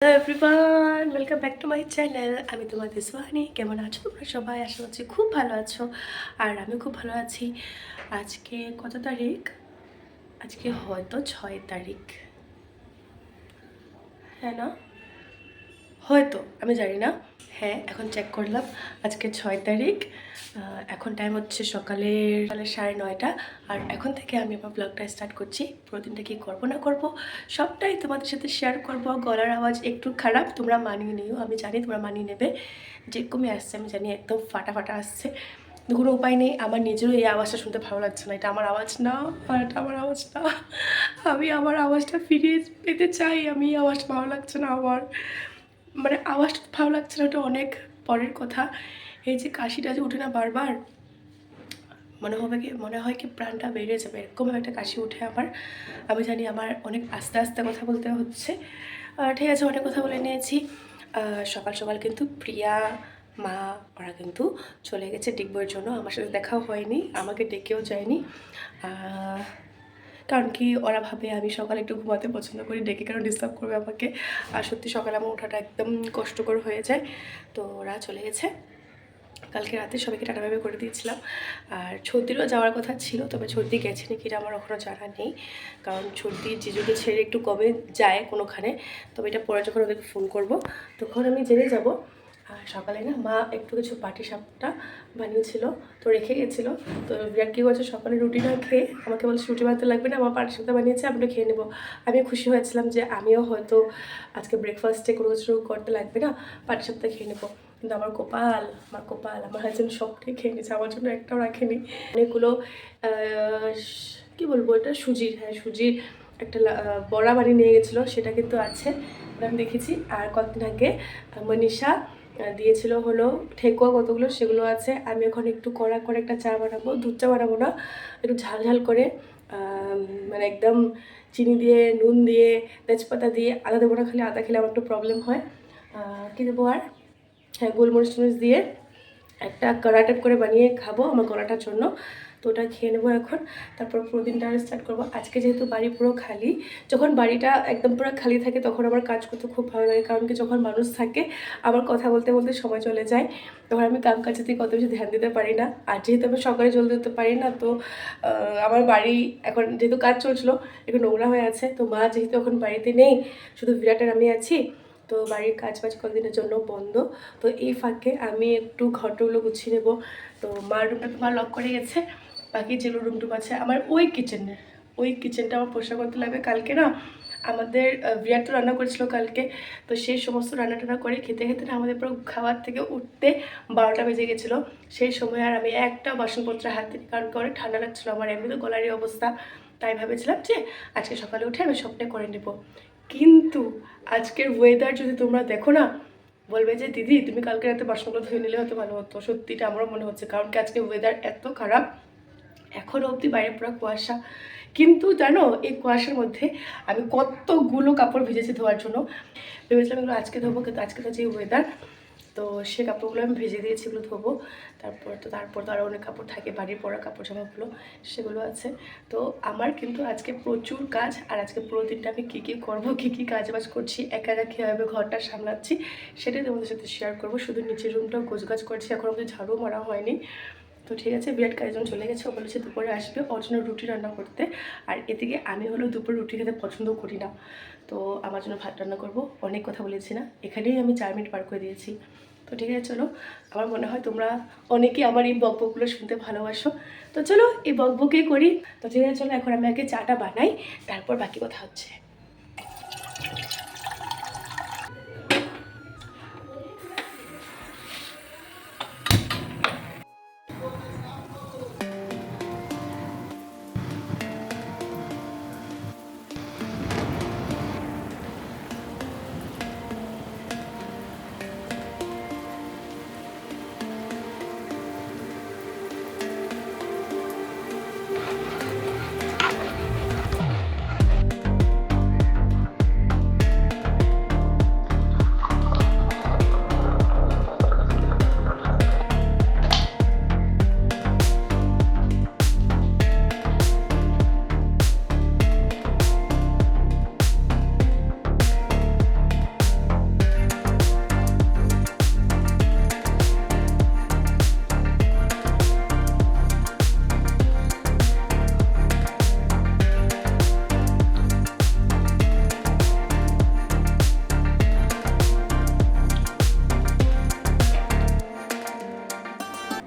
Hello everyone, welcome back to my channel. আমি তোমাদের সোহানি। কেমন আছো তোমরা সবাই? আশা করছি খুব ভালো আছো, আর আমি খুব ভালো আছি। আজকে কত তারিখ? আজকে হয়তো 6 তারিখ, হ্যাঁ না? হয়তো, আমি জানি না। হ্যাঁ, এখন চেক করলাম, আজকে 6 তারিখ। এখন টাইম হচ্ছে সকালের 9:30, আর এখন থেকে আমি আমার ব্লগটা স্টার্ট করছি। পুরো দিনটা কী করবো না করবো সবটাই তোমাদের সাথে শেয়ার করব। গলার আওয়াজ একটু খারাপ, তোমরা মানিয়ে নিও, আমি জানি তোমরা মানিয়ে নেবে। যেরকমই আসছে আমি জানি, একদম ফাটা ফাটা আসছে, কোনো উপায় নেই। আমার নিজেরও এই আওয়াজটা শুনতে ভালো লাগছে না। এটা আমার আওয়াজ না, আর এটা আমার আওয়াজ না। আমি আমার আওয়াজটা ফিরিয়ে পেতে চাই, আমি এই আওয়াজটা ভালো লাগছে না আমার। মানে আওয়াজটা ভালো লাগছে না, ওটা অনেক পরের কথা। এই যে কাশিটা যে উঠে না বারবার, মনে হয় কি প্রাণটা বেড়ে যাবে, এরকম একটা কাশি উঠে আমার। আমি জানি আমার অনেক আস্তে আস্তে কথা বলতে হচ্ছে। ঠিক আছে, অনেক কথা বলে নিয়েছি। সকাল সকাল কিন্তু প্রিয়া, মা, ওরা কিন্তু চলে গেছে ডিগবইয়ের জন্য। আমার সাথে দেখাও হয়নি, আমাকে ডেকেও যায়নি। কারণ কি, ওরা ভাবে আমি সকালে একটু ঘুমাতে পছন্দ করি, ডেকে কেন ডিস্টার্ব করবে আমাকে। আর সত্যি সকালে আমার ওঠাটা একদম কষ্টকর হয়ে যায়। তো ওরা চলে গেছে। কালকে রাতে সবাইকে টাটাভাবে করে দিয়েছিলাম। আর ছর্দিরও যাওয়ার কথা ছিল, তবে ছর্দি গেছে নাকি এটা আমার এখনও জানা নেই। কারণ ছর্দি জিজুকে ছেড়ে একটু কবে যায় কোনোখানে, তবে এটা পরে যখন ওদেরকে ফোন করব তখন আমি জেনে যাব। আর সকালে না মা একটু কিছু পাটি সাপটা বানিয়েছিল, তো রেখে গেছিলো। তো বিরাট কী করছে, সকালে রুটি না খেয়ে আমাকে বলছে রুটি বানাতে লাগবে না, আমার পাটি সাপটা বানিয়েছে, আমি খেয়ে নেবো। আমি খুশি হয়েছিলাম যে আমিও হয়তো আজকে ব্রেকফাস্টে কোনো কিছু করতে লাগবে না, পাটি সাপটা খেয়ে নেবো। কিন্তু আমার কপাল, আমার হাজবেন্ড সবটাই খেয়ে নিয়েছে, আমার জন্য একটাও রাখেনি। অনেকগুলো কী বলবো, এটা সুজির, হ্যাঁ সুজির একটা বড়া বানিয়ে নিয়ে গেছিলো, সেটা কিন্তু আছে, আমি দেখেছি। আর কতদিন আগে মনীষা দিয়েছিল হলো ঠেকুয়া কতগুলো, সেগুলো আছে। আমি এখন একটু কড়া করে একটা চা বানাবো, দুধ চা বানাবো না, একটু ঝাল ঝাল করে, মানে একদম চিনি দিয়ে, নুন দিয়ে, তেজপাতা দিয়ে, আদা দেবো না, খালি আদা খেলে আমার একটু প্রবলেম হয়। কী দেবো আর, হ্যাঁ গোলমরিচ টমরিচ দিয়ে একটা কড়া টাইপ করে বানিয়ে খাবো আমার গলাটার জন্য। তো ওটা খেয়ে নেবো এখন, তারপর পুরো দিনটা স্টার্ট করবো। আজকে যেহেতু বাড়ি পুরো খালি, যখন বাড়িটা একদম পুরো খালি থাকে তখন আমার কাজ করতে খুব ভালো লাগে। কারণ কি, যখন মানুষ থাকে আমার কথা বলতে বলতে সময় চলে যায়, তখন আমি কাম কাজের দিকে অত বেশি ধ্যান দিতে পারি না। আর যেহেতু আমি সকালে জলদি দিতে পারি না, তো আমার বাড়ি এখন যেহেতু কাজ চলছিলো একটু নোংরা হয়ে আছে। তো মা যেহেতু এখন বাড়িতে নেই, শুধু বিরাটের আমি আছি, তো বাড়ির কাজ বাজ কতদিনের জন্য বন্ধ। তো এই ফাঁকে আমি একটু ঘরগুলো গুছিয়ে নেবো। তো মার রুমটা তো মা লক করে গেছে, বাকি যেগুলো রুমটুম আছে আমার ওই কিচেনটা আমার পরিষ্কার করতে লাগবে। কালকে না আমাদের বিরাট তো রান্না করেছিল কালকে, তো সেই সমস্ত রান্না টান্না করে খেতে খেতে না আমাদের পুরো খাবার থেকে উঠতে 12টা বেজে গেছিলো। সেই সময় আর আমি একটা বাসনপত্র হাত দিই, কারণ কি অনেক ঠান্ডা লাগছিলো আমার, এমনি তো গলারই অবস্থা। তাই ভেবেছিলাম যে আজকে সকালে উঠে আমি সবটাই করে নেবো। কিন্তু আজকের ওয়েদার যদি তোমরা দেখো না, বলবে যে দিদি তুমি কালকে রাতে বাসনগুলো ধুয়ে নিলে হয়তো ভালো হতো। সত্যিটা আমারও মনে হচ্ছে, কারণ কি আজকে ওয়েদার এত খারাপ, এখনও অবধি বাইরে পুরো কুয়াশা। কিন্তু জানো, এই কুয়াশার মধ্যে আমি কতগুলো কাপড় ভিজেছি ধোয়ার জন্য। ভেবেছিলাম এগুলো আজকে ধোবো, কিন্তু আজকে তো যে ওয়েদার, তো সে কাপড়গুলো আমি ভেজে দিয়েছি, এগুলো ধোবো। তারপর তো আরও অনেক কাপড় থাকে, বাড়ির পরা কাপড় জামাগুলো, সেগুলো আছে। তো আমার কিন্তু আজকে প্রচুর কাজ, আর আজকে পুরো দিনটা আমি কী কী করবো, কী কী কাজ বাজ করছি, একা একা কীভাবে ঘরটা সামলাচ্ছি, সেটাই তোমাদের সাথে শেয়ার করবো। শুধু নিচের রুমটাও গোছগাছ করছি, এখন অবধি ঝাড়ু মারা হয়নি। তো ঠিক আছে, বিরাট কাজজন চলে গেছে, ও বলেছে দুপুরে আসবে, ওর জন্য রুটি রান্না করতে। আর এদিকে আমি হলো দুপুরে রুটি খেতে পছন্দ করি না, তো আমার জন্য ভাত রান্না করবো। অনেক কথা বলেছি না, এখানেই আমি 4 মিনিট পার করে দিয়েছি। তো ঠিক আছে চলো, আমার মনে হয় তোমরা অনেকেই আমার এই বকবকগুলো শুনতে ভালোবাসো, তো চলো এই বকবকেই করি। তো ঠিক আছে চলো, এখন আমি আগে চাটা বানাই, তারপর বাকি কথা হচ্ছে।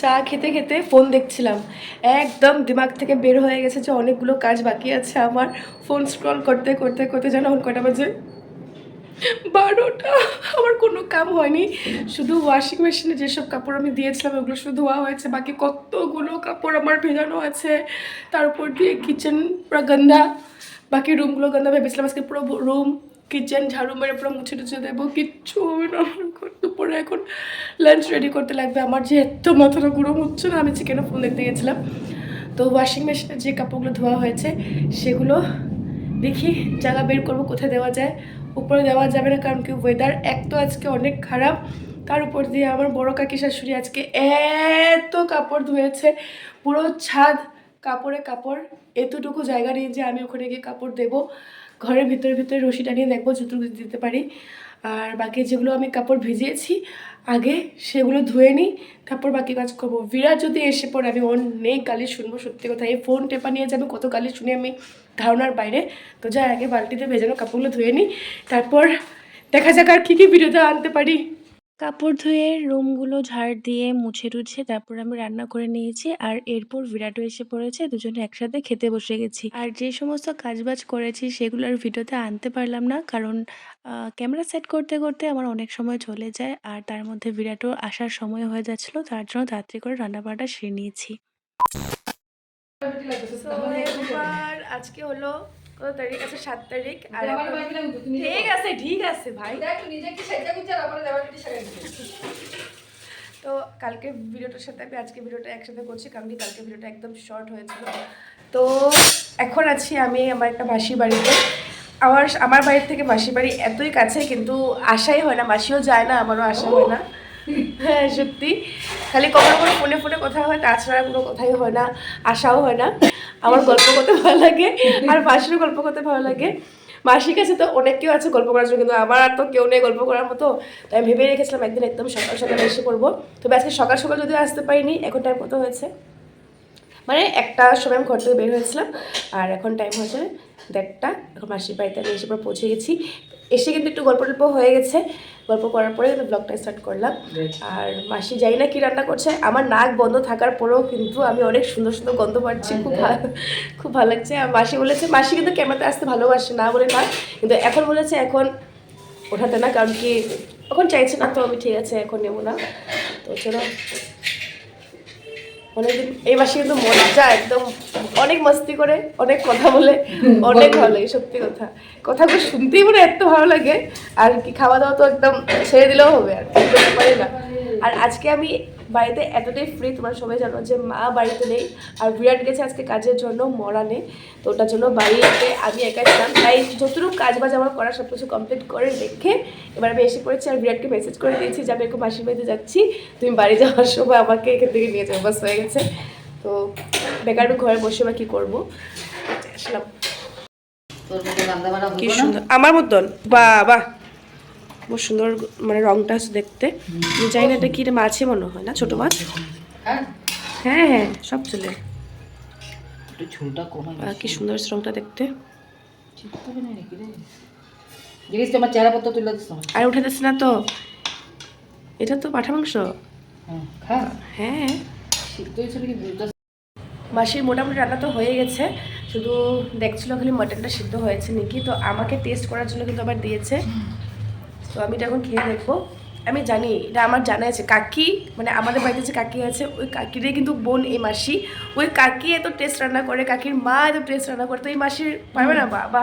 চা খেতে খেতে ফোন দেখছিলাম, একদম দিমাগ থেকে বের হয়ে গেছে যে অনেকগুলো কাজ বাকি আছে আমার। ফোন স্ক্রল করতে করতে করতে যেন এখন কয়টা বাজে, 12টা। আমার কোনো কাম হয়নি, শুধু ওয়াশিং মেশিনে যেসব কাপড় আমি দিয়েছিলাম ওগুলো শুধু ধোয়া হয়েছে, বাকি কতগুলো কাপড় আমার ভেজানো আছে। তার উপর দিয়ে কিচেন পুরো গন্ধা, বাকি রুমগুলো গন্ধা। ভেবেছিলাম আজকে পুরো রুম কিচেন ঝাড়ু মেরে পুরো মুছে টুছে দেবো, কিচ্ছু হবে না আমার। দুপুরে এখন লাঞ্চ রেডি করতে লাগবে আমার, যে এত মাথাটা গুঁড়ো হচ্ছে না। আমি চিকেনে ফোন দেখতে গেছিলাম, তো ওয়াশিং মেশিনে যে কাপড়গুলো ধোয়া হয়েছে সেগুলো দেখি জায়গা বের করবো কোথায় দেওয়া যায়। উপরে দেওয়া যাবে না, কারণ কি ওয়েদার এক তো আজকে অনেক খারাপ, তার উপর দিয়ে আমার বড় কাকি শাশুড়ি আজকে এত কাপড় ধুয়েছে, পুরো ছাদ কাপড়ে কাপড়। এতটুকু জায়গা নেই যে আমি ওখানে গিয়ে কাপড় দেবো। ঘরের ভিতরে ভিতরে রশি টানিয়ে দেখবো যতটুকু দিতে পারি। আর বাকি যেগুলো আমি কাপড় ভিজিয়েছি আগে সেগুলো ধুয়ে নিই, তারপর বাকি কাজ করবো। বিরাট যদি এসে পড়ে আমি অনেক গালি শুনবো, সত্যি কথা। এই ফোন টেপা নিয়ে যাবে, কত গালি শুনি আমি ধারণার বাইরে। তো যাই আগে বালতিতে ভেজানো কাপড়গুলো ধুয়ে নিই, তারপর দেখা যাক আর কী কী ভিডিওতে আনতে পারি। কাপড় ধুয়ে রুমগুলো ঝাড় দিয়ে মুছে টুছে তারপর আমি রান্না করে নিয়েছি। আর এরপর বিরাটও এসে পড়েছে, দুজনে একসাথে খেতে বসে গেছি। আর যে সমস্ত কাজবাজ করেছি সেগুলো আর ভিডিওতে আনতে পারলাম না, কারণ ক্যামেরা সেট করতে করতে আমার অনেক সময় চলে যায়। আর তার মধ্যে বিরাটও আসার সময় হয়ে যাচ্ছিলো, তার জন্য তাড়াতাড়ি করে রান্নাবান্নাটা সেরে নিয়েছি। আজকে হলো কত তারিখ আছে, 7 তারিখ। আর ঠিক আছে ঠিক আছে ভাই, তো কালকে ভিডিওটার সাথে আমি আজকে ভিডিওটা একসাথে করছি, কারণ কি কালকে ভিডিওটা একদম শর্ট হয়েছিল। তো এখন আছি আমি আমার একটা মাসির বাড়িতে। আমার বাড়ির থেকে মাসির বাড়ি এতই কাছে, কিন্তু আসাই হয় না, মাসিও যায় না, আমারও আসা হয় না। হ্যাঁ সত্যি, খালি কখনো কোনো ফোনে ফোনে কথা হয়, তাছাড়া কোনো কথাই হয় না, আসাও হয় না। আমার গল্প করতে ভালো লাগে, আর মাসিরও গল্প করতে ভালো লাগে। মাসির কাছে তো অনেক কেউ আছে গল্প করার জন্য, কিন্তু আমার আর তো কেউ নেই গল্প করার মতো। তাই আমি ভেবে রেখেছিলাম একদিন একদম সকাল সকাল এসে পড়বো। তবে আজকে সকাল সকাল যদিও আসতে পারিনি, এখন টাইম কত হয়েছে, মানে 1টার সময় আমি ঘর থেকে বের হয়েছিলাম, আর এখন টাইম হয়েছে 1:30। এখন মাসির বাড়িতে আমি এসে পর পৌঁছে গেছি। এসে কিন্তু একটু গল্প টল্প হয়ে গেছে, গল্প করার পরে কিন্তু ব্লগটা স্টার্ট করলাম। আর মাসি জানি না কী রান্না করছে, আমার নাক বন্ধ থাকার পরেও কিন্তু আমি অনেক সুন্দর সুন্দর গন্ধ পাচ্ছি, খুব ভালো লাগছে। আর মাসি বলেছে, মাসি কিন্তু ক্যামেরাতে আসতে ভালোবাসে না বলে না, কিন্তু এখন বলেছে এখন ওঠাতে না, কারণ কি এখন চাইছে না। তো আমি ঠিক আছে এখন নেবো না। তো চলো, অনেকদিন এই মাসে কিন্তু মজা একদম, অনেক মস্তি করে, অনেক কথা বলে, অনেক ভালো লাগে। সত্যি কথা, কথাগুলো শুনতেই মনে এত ভালো লাগে। আর কি খাওয়া দাওয়া তো একদম ছেড়ে দিলেও হবে, আর করতে পারি না। আর আজকে আমি বাড়িতে এতটাই ফ্রি, তোমরা সবাই জানো যে মা বাড়িতে নেই, আর বিরাট গেছে আজকে কাজের জন্য মরানে। তো ওটার জন্য বাড়িতে আমি একা ছিলাম, তাই যতটুকু কাজ বাজ আমার করা সব কিছু কমপ্লিট করে রেখে এবার আমি এসে পড়েছি। আর বিরাটকে মেসেজ করে দিয়েছি যে আমি একটু মাসির বাড়িতে যাচ্ছি, তুমি বাড়ি যাওয়ার সময় আমাকে এখান থেকে নিয়ে যাও, বাস হয়ে গেছে। তো বেকার ঘরে বসে বা কী করবো, আসলাম। কি সুন্দর আমার মতন, বাহ খুব সুন্দর, মানে রংটা আছে দেখতে। জানি না এটা কি, এটা মাছই মনে হয় না, ছোট মাছ। হ্যাঁ হ্যাঁ সব চলে, কি সুন্দর রংটা দেখতে। আর উঠে যাচ্ছে না তো, এটা তো পাঠা মাংস। হ্যাঁ মাসির মোটামুটি রান্না তো হয়ে গেছে, শুধু দেখছিল খালি মাটনটা সিদ্ধ হয়েছে নাকি। তো আমাকে টেস্ট করার জন্য কিন্তু আবার দিয়েছে, তো আমি এটা এখন খেয়ে দেখবো। আমি জানি এটা আমার জানা আছে, কাকি মানে আমাদের বাড়িতে যে কাকি আছে ওই কাকিরে কিন্তু বোন এই মাসি, ওই কাকি এত টেস্ট রান্না করে, কাকির মা এত টেস্ট রান্না করে, তো এই মাসির পারবে না? বাবা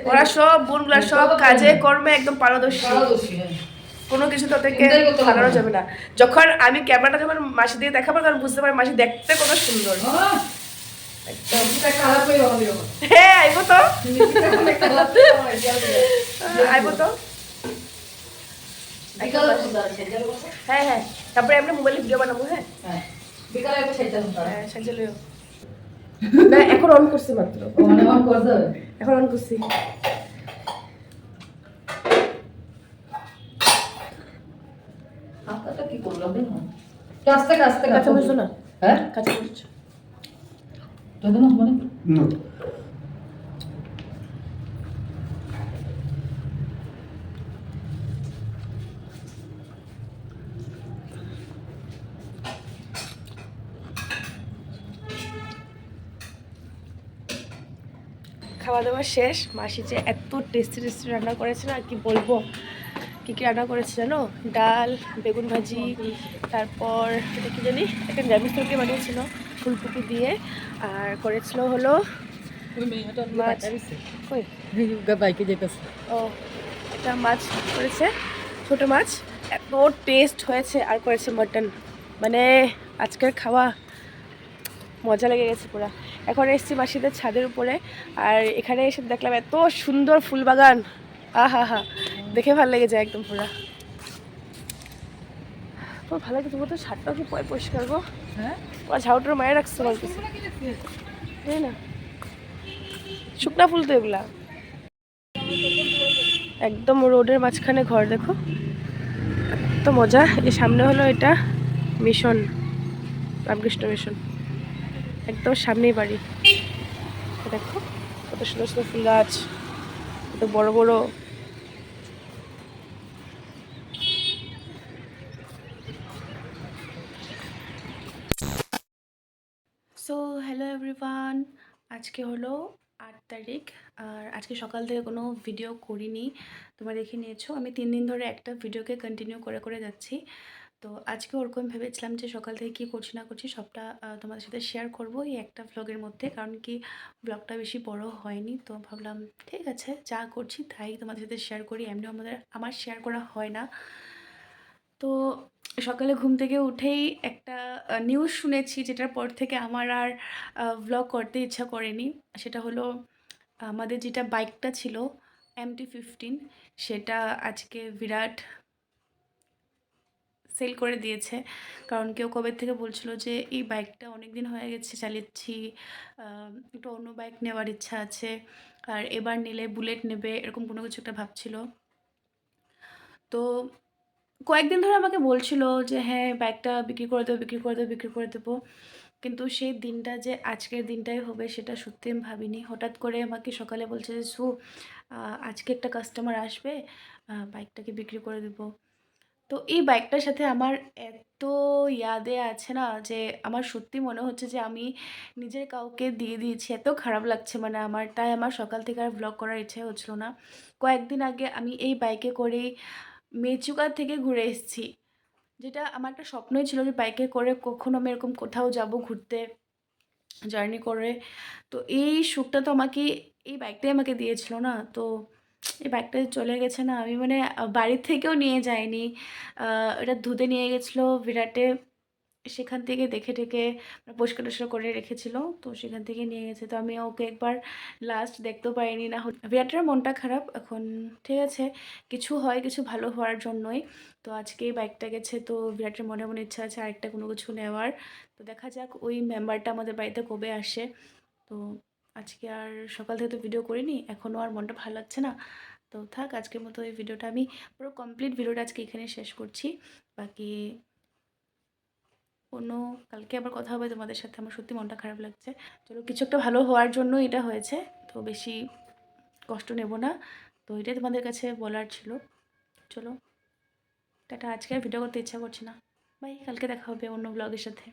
ওরা সব বোনগুলা সব কাজে কর্মে একদম পারদর্শী, কোনো কিছু তাদেরকে ভালো যাবে না। যখন আমি ক্যামেরাটা যখন মাসি দিয়ে দেখাবো তখন বুঝতে পারি মাসি দেখতে কত সুন্দর। হ্যাঁ আইব তো, আইব তো। হ্যাঁ হ্যাঁ তারপরে আমরা মোবাইলে ভিডিও বানাবো। হ্যাঁ সাজে লইও না, এখন অন করছি মাত্র, এখন অন করছি। কি করলাম কাঁচতে কাঁচতে কাঁচা বুঝছো না? হ্যাঁ কাঁচা বুঝছো মানে খাওয়া দাওয়া শেষ। মাসি যে এত টেস্টি টেস্টি রান্না করেছে না, কি বলবো। কী কী রান্না করেছে জানো? ডাল, বেগুন ভাজি, তারপর এটা কি জানি একটা নিরামিষ তরকারি বানিয়েছিল ফুলকপি দিয়ে, আর করেছিল হলো মাছ। কই ও, এটা মাছ করেছে, ছোটো মাছ। এত টেস্ট হয়েছে। আর করেছে মাটন। মানে আজকের খাওয়া মজা লেগে গেছে পুরা। এখন এসেছি মাসিদের ছাদের উপরে, আর এখানে এসে দেখলাম এত সুন্দর ফুল বাগান। আহা হা, দেখে ভালো লেগে যায় একদম পুরা। তো ভালো লাগে। তবু তো ছাদটাও কি পরিষ্কার গো। হ্যাঁ, ওরা ঝাউটার মায়ের রাখছে বলতে না, শুকনা ফুল তো এগুলা। একদম রোডের মাঝখানে ঘর, দেখো তো মজা। এই সামনে হলো এটা মিশন, রামকৃষ্ণ মিশন, একদম সামনেই বাড়ি। দেখো কত সুন্দর সুন্দর ফুল গাছ, কত বড় বড়। সো হ্যালো এভরিওয়ান, আজকে হলো 8 তারিখ। আর আজকে সকাল থেকে কোনো ভিডিও করিনি, তোমরা দেখে নিয়েছো। আমি 3 দিন ধরে একটা ভিডিওকে কন্টিনিউ করে করে যাচ্ছি। তো আজকে ওরকম ভেবেছিলাম যে সকাল থেকে কী করছি না করছি সবটা তোমাদের সাথে শেয়ার করব এই একটা ভ্লগের মধ্যে, কারণ কি ভ্লগটা বেশি বড় হয়নি। তো ভাবলাম ঠিক আছে, যা করছি তাই তোমাদের সাথে শেয়ার করি। এমনিও আমার শেয়ার করা হয় না। তো সকালে ঘুম থেকে উঠেই একটা নিউজ শুনেছি, যেটার পর থেকে আমার আর ভ্লগ করতে ইচ্ছা করেনি। সেটা হলো আমাদের যেটা বাইকটা ছিল MT-15, সেটা আজকে বিরাট সেল করে দিয়েছে। কারণ কেউ কবে থেকে বলছিল যে এই বাইকটা অনেক দিন হয়ে গেছে চালাচ্ছি, একটু অন্য বাইক নেওয়ার ইচ্ছা আছে, আর এবার নিলে বুলেট নেবে, এরকম কোনো কিছু একটা ভাবছিল। তো কয়েকদিন ধরে আমাকে বলছিল যে হ্যাঁ বাইকটা বিক্রি করে দেবো, বিক্রি করে দেবো, বিক্রি করে দেবো। কিন্তু সেই দিনটা যে আজকের দিনটাই হবে সেটা সত্যি আমি ভাবিনি। হঠাৎ করে আমাকে সকালে বলছে যে আজকে একটা কাস্টমার আসবে, বাইকটাকে বিক্রি করে দেবো। তো এই বাইকটার সাথে আমার এত ইয়াদে আছে না, যে আমার সত্যি মনে হচ্ছে যে আমি নিজের কাউকে দিয়ে দিয়েছি। এত খারাপ লাগছে মানে আমার, তাই আমার সকাল থেকে আর ব্লগ করার ইচ্ছে হচ্ছিল না। কয়েকদিন আগে আমি এই বাইকে করেই মেচুকা থেকে ঘুরে এসেছি, যেটা আমার একটা স্বপ্নই ছিল যে বাইকে করে কখনো আমি এরকম কোথাও যাব ঘুরতে, জার্নি করে। তো এই সুখটা তো আমাকে এই বাইকটাই আমাকে দিয়েছিল না। তো এই বাইকটা চলে গেছে না, আমি মানে বাড়ির থেকেও নিয়ে যাইনি। এটা ধুতে নিয়ে গেছিলো বিরাটে, সেখান থেকে দেখে টেকে পরিষ্কার টরিষ্কার করে রেখেছিল। তো সেখান থেকে নিয়ে গেছে। তো আমি ওকে একবার লাস্ট দেখতেও পারিনি। না বিরাটের মনটা খারাপ এখন। ঠিক আছে, কিছু হয় কিছু ভালো হওয়ার জন্যই। তো আজকে এই বাইকটা গেছে, তো বিরাটের মনে মনে ইচ্ছা আছে আরেকটা কোনো কিছু নেওয়ার। তো দেখা যাক ওই মেম্বারটা আমাদের বাড়িতে কবে আসে। তো আজকে আর সকাল থেকে তো ভিডিও করিনি, এখনও আর মনটা ভালো লাগছে না। তো থাক, আজকের মতো এই ভিডিওটা আমি পুরো কমপ্লিট ভিডিওটা আজকে এখানে শেষ করছি। বাকি অন্য কালকে আবার কথা হবে তোমাদের সাথে। আমার সত্যি মনটা খারাপ লাগছে। চলো, কিছু একটা ভালো হওয়ার জন্য এটা হয়েছে, তো বেশি কষ্ট নেব না। তো এটাই তোমাদের কাছে বলার ছিল। চলো টাটা, আজকে আর ভিডিও করতে ইচ্ছা করছে না। বাই, কালকে দেখা হবে অন্য ব্লগের সাথে।